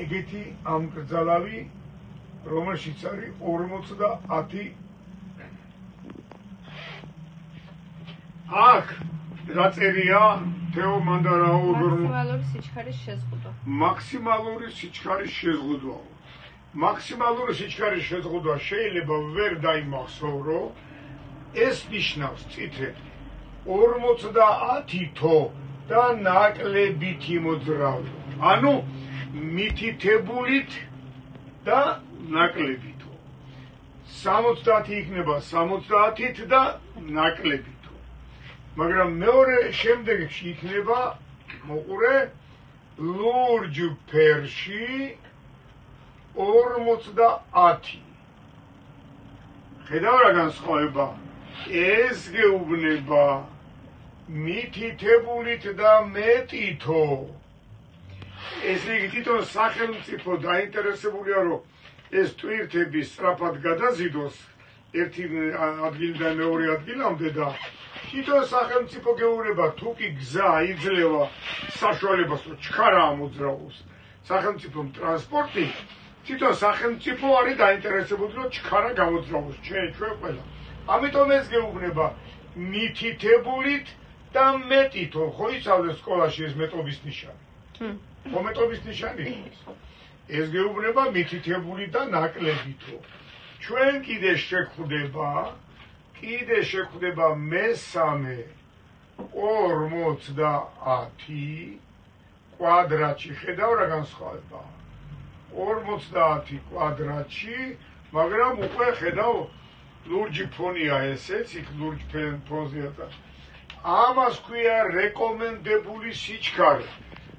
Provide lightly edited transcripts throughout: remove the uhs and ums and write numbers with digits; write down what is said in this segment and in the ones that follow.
ეგეთი ამ კრძალავი, რომელშიც არის 50 აქ რა წერია თეო მანდარაუგორ მაქსიმალური სიჩქარის შეზღუდვა. მაქსიმალური სიჩქარის შეზღუდვა შეიძლება ვერ დაიმახსოვრო. ეს ნიშნავს წითელი 50 თო და ნაკლებითი მოძრაობა. ანუ მითითებულით და ნაკლებითო. 70 იქნება 70-ით და ნაკლებითო. მაგრამ მეორე შემდეგში იქნება მოყურე ლურჯ ფერში 50. ხედავ რა განსხვავება? ეს გეუბნება მითითებულით და მეტითო. ესე იგი თვითონ სახელმწიფო დაინტერესებულია რომ ეს ტვირთები სწრაფად გადაზიდოს ერთი ადგილიდან მეორე ადგილამდე და თვითონ სახელმწიფო გეუბნება თუ კი გზა იძლევა საშუალებას რომ ჩქარა ამოძრავოს სახელმწიფომ ტრანსპორტი თვითონ სახელმწიფო არის დაინტერესებული რომ ჩქარა გამოძრავოს ჩვენ ყველა. ამიტომ ეს გეუბნება მითითებულით და მეტითო. ხო იცავდა სკოლაში ეს მეტობის ნიშანი? ხო მეტობის ნიშანი? ეს გეუბნება მითითებული და ნაკლებითო. ჩვენ კიდე შეხვდება მესამე 50 კვადრატში. ხედავ რა განსხვავება? 50 კვადრატში, მაგრამ უკვე ხედავ ლურჯი ფონია ესეც, იქ ლურჯ ფონზეა და ამას ქვია რეკომენდებული სიჩქარე.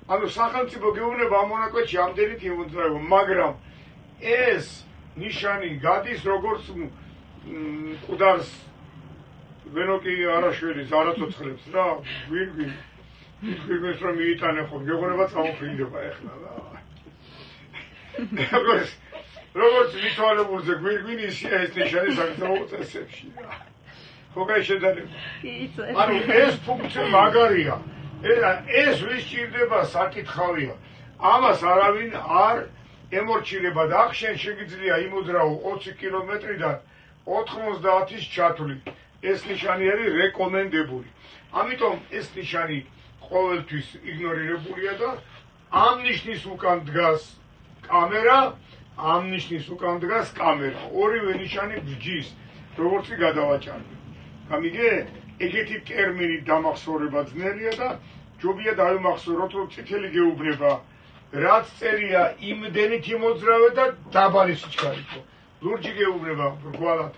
ანუ სახელმწიფო გეუბნება ამ მონაკვეთში ამდენით იმოძრავება, მაგრამ ეს ნიშანი გადის როგორც მკვდარს ვენოკი არაშვილი ზარაცოცხლებს რა, გვირგვინს რომ მიიტანე ხო, გეუბნება წამოფრინდება ეხლა რა. როგორც მითვალებულზე გვირგვინი ისია ეს ნიშანი საკრძალო წესებში რა. ხო გაიშედარება. ანუ ეს ფუნქცია მაგარია. ეს ვის ჭირდება საკითხავია. ამას არავინ არ ემორჩილება და აქ შენ შეგიძლია იმოძრავო 20 კილომეტრიდან 90-ის ჩათვლი. ეს ნიშანი არის რეკომენდებული. ამიტომ ეს ნიშანი ყოველთვის იგნორირებულია და ამ ნიშნის უკან დგას კამერა, ამ ნიშნის უკან დგას კამერა. ორივე ნიშანი ბჯის, როგორც გადავაჭარბე. გამიგე? ეგეთი ტერმინი დამახსოვრება ძნელია და ჯობია დავიმახსოვროთ რომ წითელი გეუბნება რაც წერია იმდენით იმოძრავე და დაბალი სიჩქარითო. ლურჯი გეუბნება რგვალად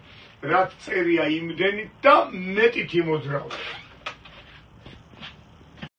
რაც წერია იმდენით და მეტით იმოძრავე.